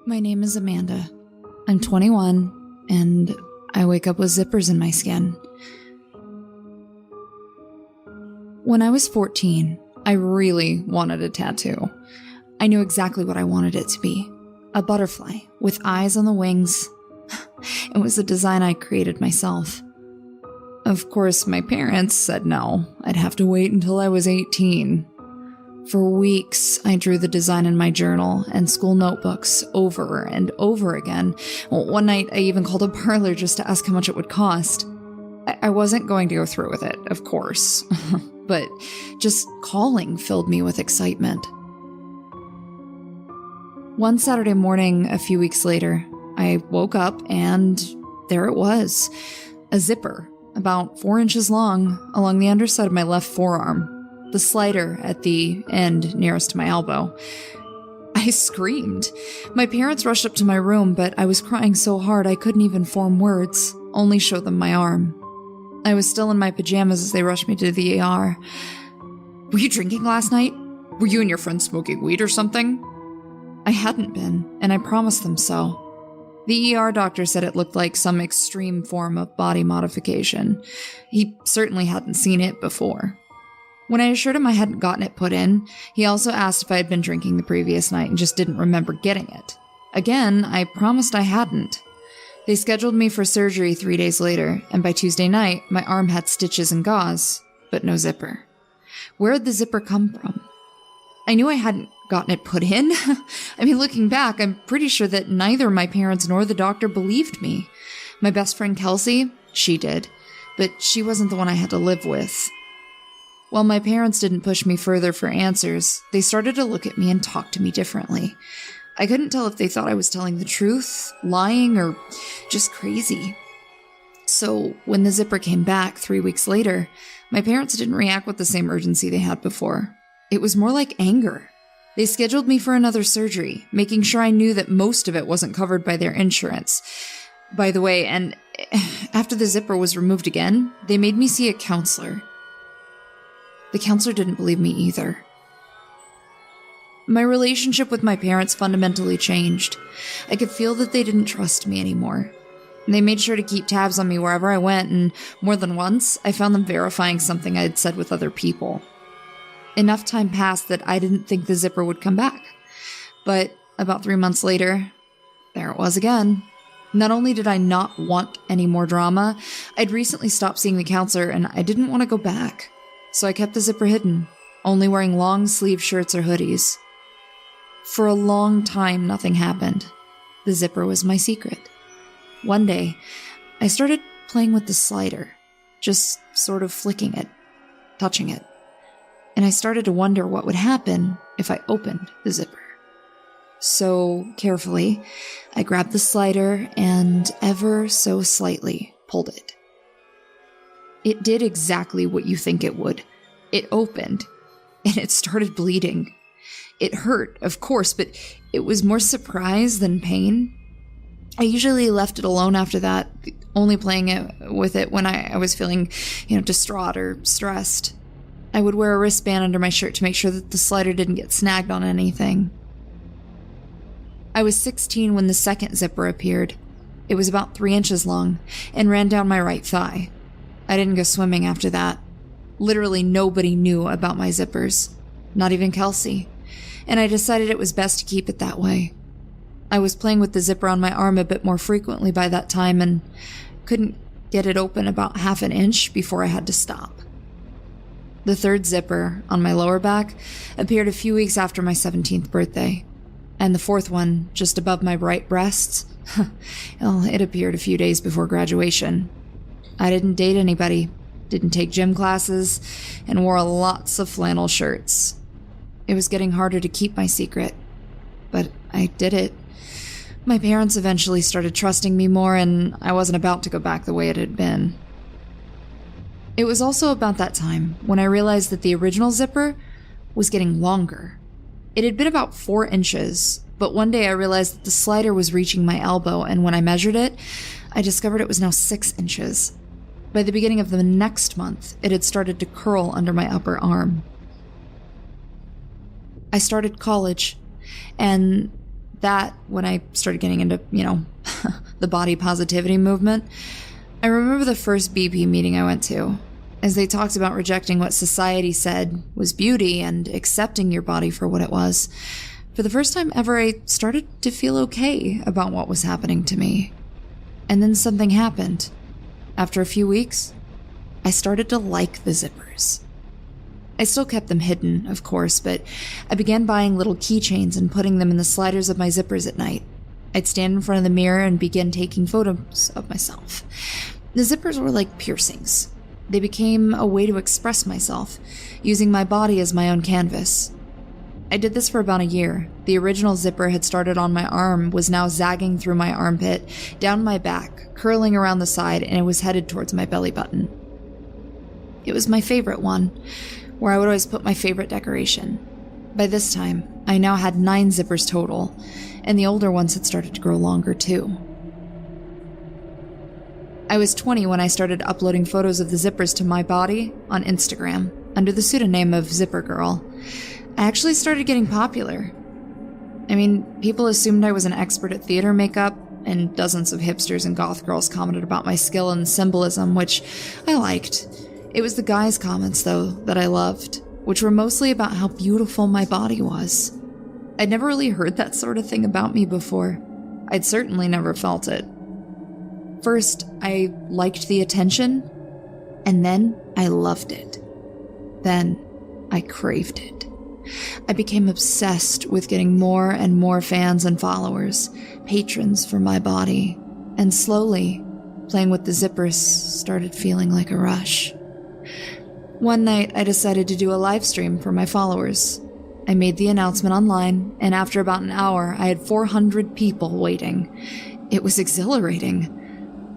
My name is Amanda. I'm 21, and I wake up with zippers in my skin. When I was 14, I really wanted a tattoo. I knew exactly what I wanted it to be. A butterfly with eyes on the wings. It was a design I created myself. Of course, my parents said no. I'd have to wait until I was 18. For weeks, I drew the design in my journal and school notebooks over and over again. One night, I even called a parlor just to ask how much it would cost. I wasn't going to go through with it, of course, but just calling filled me with excitement. One Saturday morning, a few weeks later, I woke up and there it was, a zipper, about 4 inches long, along the underside of my left forearm. The slider at the end nearest to my elbow. I screamed. My parents rushed up to my room, but I was crying so hard I couldn't even form words, only show them my arm. I was still in my pajamas as they rushed me to the ER. "Were you drinking last night? Were you and your friend smoking weed or something?" I hadn't been, and I promised them so. The ER doctor said it looked like some extreme form of body modification. He certainly hadn't seen it before. When I assured him I hadn't gotten it put in, he also asked if I had been drinking the previous night and just didn't remember getting it. Again, I promised I hadn't. They scheduled me for surgery 3 days later, and by Tuesday night, my arm had stitches and gauze, but no zipper. Where had the zipper come from? I knew I hadn't gotten it put in. I mean, looking back, I'm pretty sure that neither my parents nor the doctor believed me. My best friend Kelsey, she did, but she wasn't the one I had to live with. While my parents didn't push me further for answers, they started to look at me and talk to me differently. I couldn't tell if they thought I was telling the truth, lying, or just crazy. So when the zipper came back 3 weeks later, my parents didn't react with the same urgency they had before. It was more like anger. They scheduled me for another surgery, making sure I knew that most of it wasn't covered by their insurance. By the way, and after the zipper was removed again, they made me see a counselor. The counselor didn't believe me either. My relationship with my parents fundamentally changed. I could feel that they didn't trust me anymore. They made sure to keep tabs on me wherever I went, and more than once, I found them verifying something I had said with other people. Enough time passed that I didn't think the zipper would come back. But about 3 months later, there it was again. Not only did I not want any more drama, I'd recently stopped seeing the counselor and I didn't want to go back. So I kept the zipper hidden, only wearing long sleeve shirts or hoodies. For a long time, nothing happened. The zipper was my secret. One day, I started playing with the slider, just sort of flicking it, touching it. And I started to wonder what would happen if I opened the zipper. So carefully, I grabbed the slider and ever so slightly pulled it. It did exactly what you think it would. It opened, and it started bleeding. It hurt, of course, but it was more surprise than pain. I usually left it alone after that, only playing with it when I was feeling, distraught or stressed. I would wear a wristband under my shirt to make sure that the slider didn't get snagged on anything. I was 16 when the second zipper appeared. It was about 3 inches long and ran down my right thigh. I didn't go swimming after that. Literally nobody knew about my zippers, not even Kelsey, and I decided it was best to keep it that way. I was playing with the zipper on my arm a bit more frequently by that time and couldn't get it open about 1/2 inch before I had to stop. The third zipper, on my lower back, appeared a few weeks after my 17th birthday, and the fourth one, just above my right breasts, well, it appeared a few days before graduation. I didn't date anybody, didn't take gym classes, and wore lots of flannel shirts. It was getting harder to keep my secret, but I did it. My parents eventually started trusting me more, and I wasn't about to go back the way it had been. It was also about that time when I realized that the original zipper was getting longer. It had been about 4 inches, but one day I realized that the slider was reaching my elbow, and when I measured it, I discovered it was now 6 inches. By the beginning of the next month, it had started to curl under my upper arm. I started college, and That, when I started getting into, the body positivity movement, I remember the first BP meeting I went to, as they talked about rejecting what society said was beauty and accepting your body for what it was. For the first time ever, I started to feel okay about what was happening to me. And then something happened. After a few weeks, I started to like the zippers. I still kept them hidden, of course, but I began buying little keychains and putting them in the sliders of my zippers at night. I'd stand in front of the mirror and begin taking photos of myself. The zippers were like piercings. They became a way to express myself, using my body as my own canvas. I did this for about a year. The original zipper had started on my arm, was now zagging through my armpit, down my back, curling around the side, and it was headed towards my belly button. It was my favorite one, where I would always put my favorite decoration. By this time, I now had 9 zippers total, and the older ones had started to grow longer too. I was 20 when I started uploading photos of the zippers to my body on Instagram, under the pseudonym of Zipper Girl. I actually started getting popular. I mean, people assumed I was an expert at theater makeup, and dozens of hipsters and goth girls commented about my skill and symbolism, which I liked. It was the guys' comments, though, that I loved, which were mostly about how beautiful my body was. I'd never really heard that sort of thing about me before. I'd certainly never felt it. First, I liked the attention, and then I loved it. Then, I craved it. I became obsessed with getting more and more fans and followers, patrons for my body, and slowly, playing with the zippers started feeling like a rush. One night, I decided to do a live stream for my followers. I made the announcement online, and after about an hour, I had 400 people waiting. It was exhilarating.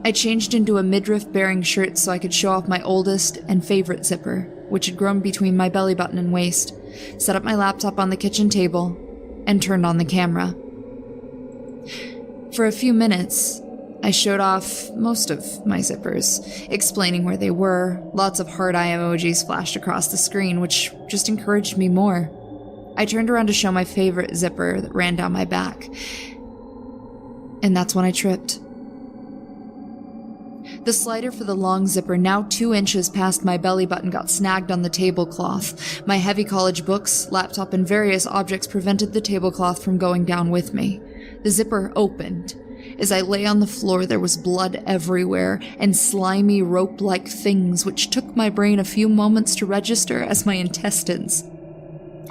I changed into a midriff-bearing shirt so I could show off my oldest and favorite zipper, which had grown between my belly button and waist, set up my laptop on the kitchen table, and turned on the camera. For a few minutes, I showed off most of my zippers, explaining where they were. Lots of heart eye emojis flashed across the screen, which just encouraged me more. I turned around to show my favorite zipper that ran down my back, and that's when I tripped. The slider for the long zipper, now 2 inches past my belly button, got snagged on the tablecloth. My heavy college books, laptop, and various objects prevented the tablecloth from going down with me. The zipper opened. As I lay on the floor, there was blood everywhere, and slimy rope-like things which took my brain a few moments to register as my intestines.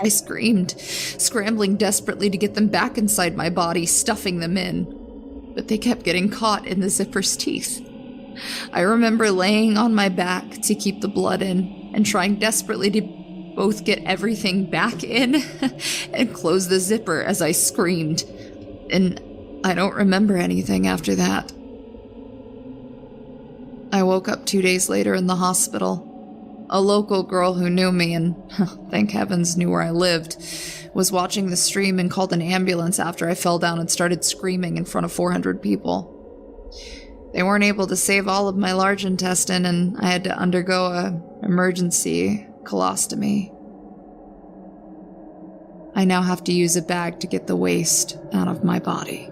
I screamed, scrambling desperately to get them back inside my body, stuffing them in. But they kept getting caught in the zipper's teeth. I remember laying on my back to keep the blood in, and trying desperately to both get everything back in and close the zipper as I screamed. And I don't remember anything after that. I woke up 2 days later in the hospital. A local girl who knew me and, thank heavens, knew where I lived, was watching the stream and called an ambulance after I fell down and started screaming in front of 400 people. They weren't able to save all of my large intestine, and I had to undergo an emergency colostomy. I now have to use a bag to get the waste out of my body.